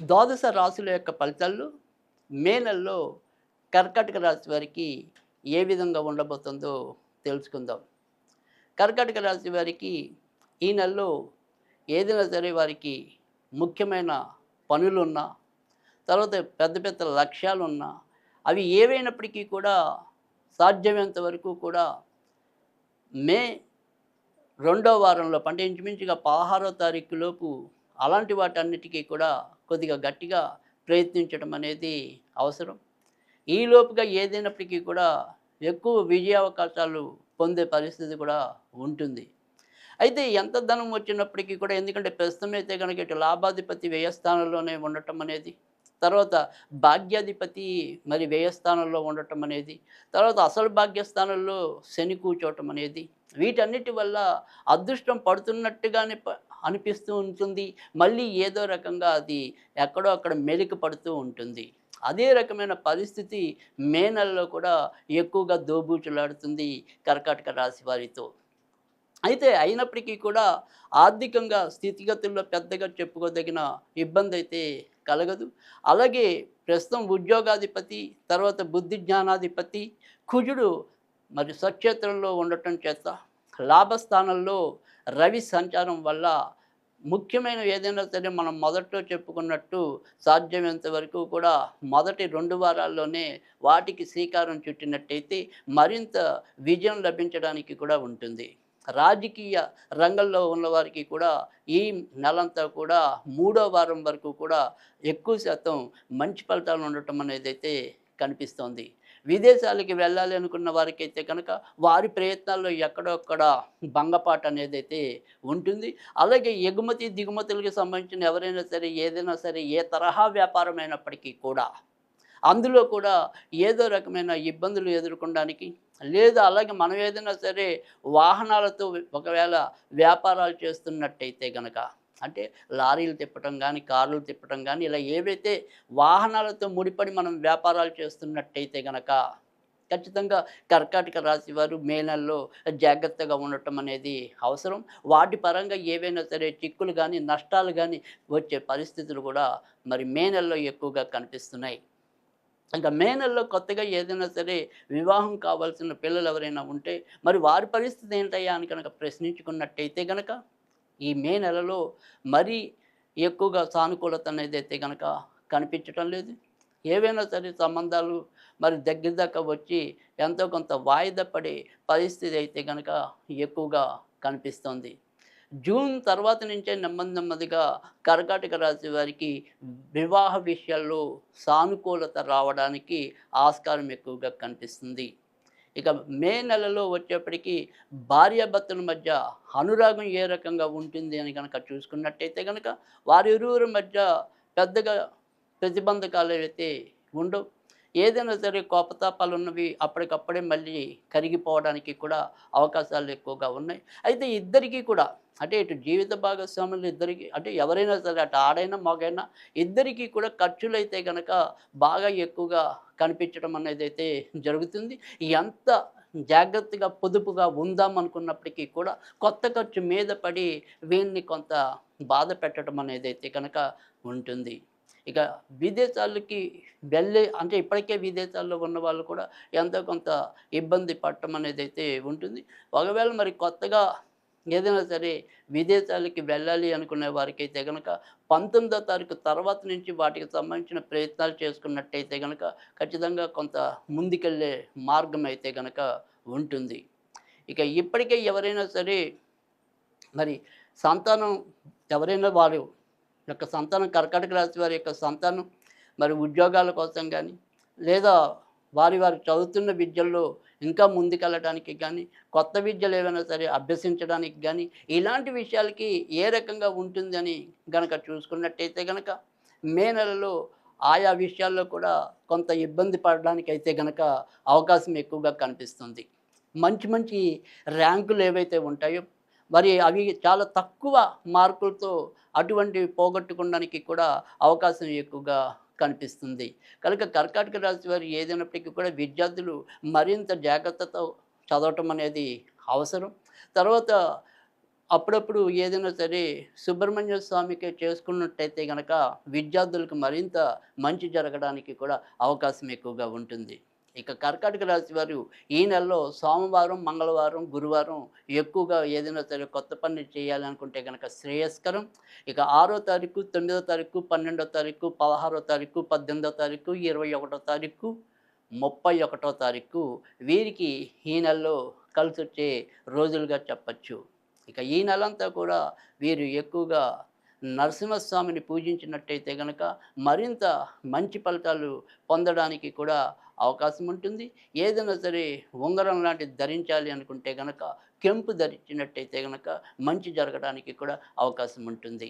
ద్వాదశ రాశుల యొక్క ఫలితాలు మే నెలలో కర్కాటక రాశి వారికి ఏ విధంగా ఉండబోతుందో తెలుసుకుందాం. కర్కాటక రాశి వారికి ఈ నెలలో ఏదైనా సరే వారికి ముఖ్యమైన పనులున్నా, తర్వాత పెద్ద పెద్ద లక్ష్యాలున్నా, అవి ఏవైనప్పటికీ కూడా సాధ్యమైనంత వరకు కూడా మే రెండో వారంలో అంటే ఇంచుమించుగా 16వ తారీఖు లోపు అలాంటి వాటన్నిటికీ కూడా కొద్దిగా గట్టిగా ప్రయత్నించడం అనేది అవసరం. ఈ లోపుగా ఏదైనప్పటికీ కూడా ఎక్కువ విజయావకాశాలు పొందే పరిస్థితి కూడా ఉంటుంది. అయితే ఎంత ధనం వచ్చినప్పటికీ కూడా ఎందుకంటే ప్రస్తుతం అయితే గనక ఇటు లాభాధిపతి వ్యయ స్థానంలోనే ఉండటం అనేది, తర్వాత భాగ్యాధిపతి మరి వ్యయ స్థానంలో ఉండటం అనేది, తర్వాత అసలు భాగ్యస్థానంలో శని కూర్చోవటం అనేది, వీటన్నిటి వల్ల అదృష్టం పడుతున్నట్టుగానే అనిపిస్తూ ఉంటుంది. మళ్ళీ ఏదో రకంగా అది ఎక్కడో అక్కడ మెలిక పడుతూ ఉంటుంది. అదే రకమైన పరిస్థితి మే నెలలో కూడా ఎక్కువగా దోబూచులాడుతుంది కర్కాటక రాశి వారితో. అయితే అయినప్పటికీ కూడా ఆర్థికంగా స్థితిగతుల్లో పెద్దగా చెప్పుకోదగిన ఇబ్బందైతే కలగదు. అలాగే ప్రస్తుతం ఉద్యోగాధిపతి, తర్వాత బుద్ధి జ్ఞానాధిపతి కుజుడు మరి స్వక్షేత్రంలో ఉండటం చేత లాభస్థానంలో రవి సంచారం వల్ల ముఖ్యమైనవి ఏదైనా సరే మనం మొదట్లో చెప్పుకున్నట్టు సాధ్యమైనంత వరకు కూడా మొదటి 2 వారాల్లోనే వాటికి శ్రీకారం చుట్టినట్టయితే మరింత విజయం లభించడానికి కూడా ఉంటుంది. రాజకీయ రంగంలో ఉన్నవారికి కూడా ఈ నెలంతా కూడా మూడో వారం వరకు కూడా ఎక్కువ శాతం మంచి ఫలితాలు ఉండటం అనేదైతే కనిపిస్తోంది. విదేశాలకి వెళ్ళాలి అనుకున్న వారికైతే కనుక వారి ప్రయత్నాల్లో ఎక్కడొక్కడ భంగపాటు అనేదైతే ఉంటుంది. అలాగే ఎగుమతి, దిగుమతులకి సంబంధించిన ఎవరైనా సరే ఏదైనా సరే ఏ తరహా వ్యాపారమైనప్పటికీ కూడా అందులో కూడా ఏదో రకమైన ఇబ్బందులు ఎదుర్కొనడానికి లేదా అలాగే మనం ఏదైనా సరే వాహనాలతో ఒకవేళ వ్యాపారాలు చేస్తున్నట్టయితే గనక అంటే లారీలు తిప్పటం కానీ, కార్లు తిప్పటం కానీ ఇలా ఏవైతే వాహనాలతో ముడిపడి మనం వ్యాపారాలు చేస్తున్నట్టయితే గనక ఖచ్చితంగా కర్కాటక రాశి వారు మే నెలలో జాగ్రత్తగా ఉండటం అనేది అవసరం. వాటి పరంగా ఏవైనా సరే చిక్కులు కానీ, నష్టాలు కానీ వచ్చే పరిస్థితులు కూడా మరి మే నెలలో ఎక్కువగా కనిపిస్తున్నాయి. ఇంకా మే నెలలో కొత్తగా ఏదైనా సరే వివాహం కావాల్సిన పిల్లలు ఎవరైనా ఉంటే మరి వారి పరిస్థితి ఏంటయ్యా అని కనుక ప్రశ్నించుకున్నట్టయితే గనక ఈ మే నెలలో మరీ ఎక్కువగా సానుకూలత అనేది అయితే గనక కనిపించటం లేదు. ఏవైనా సరే సంబంధాలు మరి దగ్గర దాకా వచ్చి ఎంతో కొంత వాయిదా పడే పరిస్థితి అయితే గనక ఎక్కువగా కనిపిస్తోంది. జూన్ తర్వాత నుంచే నెమ్మది నెమ్మదిగా కర్కాటక రాశి వారికి వివాహ విషయాల్లో సానుకూలత రావడానికి ఆస్కారం ఎక్కువగా కనిపిస్తుంది. ఇక మే నెలలో వచ్చేప్పటికి భార్యాభర్తల మధ్య అనురాగం ఏ రకంగా ఉంటుంది అని కనుక చూసుకున్నట్టయితే కనుక వారిరువురి మధ్య పెద్దగా ప్రతిబంధకాలు అయితే ఉండవు. ఏదైనా సరే కోపతాపాలు ఉన్నవి అప్పటికప్పుడే మళ్ళీ కరిగిపోవడానికి కూడా అవకాశాలు ఎక్కువగా ఉన్నాయి. అయితే ఇద్దరికీ కూడా అంటే ఇటు జీవిత భాగస్వాములు ఇద్దరికీ అంటే ఎవరైనా సరే అటు ఆడైనా మగైనా ఇద్దరికీ కూడా ఖర్చులైతే గనక బాగా ఎక్కువగా కనిపించడం అనేదైతే జరుగుతుంది. ఎంత జాగ్రత్తగా పొదుపుగా ఉందాం అనుకున్నప్పటికీ కూడా కొత్త ఖర్చు మీద పడి వీళ్ళని కొంత బాధ పెట్టడం అనేదైతే కనుక ఉంటుంది. ఇక విదేశాలకి వెళ్ళే అంటే ఇప్పటికే విదేశాల్లో ఉన్న వాళ్ళు కూడా ఎంతో కొంత ఇబ్బంది పడటం అనేదైతే ఉంటుంది. ఒకవేళ మరి కొత్తగా ఏదైనా సరే విదేశాలకి వెళ్ళాలి అనుకునే వారికైతే గనక 19వ తారీఖు తర్వాత నుంచి వాటికి సంబంధించిన ప్రయత్నాలు చేసుకున్నట్టయితే గనక ఖచ్చితంగా కొంత ముందుకెళ్ళే మార్గం అయితే గనక ఉంటుంది. ఇక ఇప్పటికే ఎవరైనా సరే మరి సంతానం ఎవరైనా వారి యొక్క సంతానం కర్కాటక రాశి వారి యొక్క సంతానం మరి ఉద్యోగాల కోసం కానీ లేదా వారి చదువుతున్న విద్యల్లో ఇంకా ముందుకెళ్ళడానికి కానీ కొత్త విద్యలు ఏవైనా సరే అభ్యసించడానికి కానీ ఇలాంటి విషయాలకి ఏ రకంగా ఉంటుందని గనక చూసుకున్నట్టయితే గనక మే నెలలో ఆయా విషయాల్లో కూడా కొంత ఇబ్బంది పడడానికి అయితే గనక అవకాశం ఎక్కువగా కనిపిస్తుంది. మంచి మంచి ర్యాంకులు ఏవైతే ఉంటాయో మరి అవి చాలా తక్కువ మార్కులతో అటువంటివి పోగొట్టుకోవడానికి కూడా అవకాశం ఎక్కువగా కనిపిస్తుంది. కనుక కర్కాటక రాశి వారు ఏదైనప్పటికీ కూడా విద్యార్థులు మరింత జాగ్రత్తతో చదవటం అనేది అవసరం. తర్వాత అప్పుడప్పుడు ఏదైనా సరే సుబ్రహ్మణ్య స్వామికి చేసుకున్నట్టయితే గనక విద్యార్థులకు మరింత మంచి జరగడానికి కూడా అవకాశం ఎక్కువగా ఉంటుంది. ఇక కర్కాటక రాశి వారు ఈ నెలలో సోమవారం, మంగళవారం, గురువారం ఎక్కువగా ఏదైనా సరే కొత్త పని చేయాలనుకుంటే గనక శ్రేయస్కరం. ఇక 6వ తారీఖు, 9వ తారీఖు, 12వ తారీఖు, 16వ తారీఖు, 18వ తారీఖు, 21వ తారీఖు, 31వ తారీఖు వీరికి ఈ నెలలో కలిసొచ్చే రోజులుగా చెప్పచ్చు. ఇక ఈ నెలంతా కూడా వీరు ఎక్కువగా నరసింహస్వామిని పూజించినట్టయితే గనక మరింత మంచి ఫలితాలు పొందడానికి కూడా అవకాశం ఉంటుంది. ఏదైనా సరే ఉంగరం లాంటిది ధరించాలి అనుకుంటే గనక కెంపు ధరించినట్టయితే గనక మంచి జరగడానికి కూడా అవకాశం ఉంటుంది.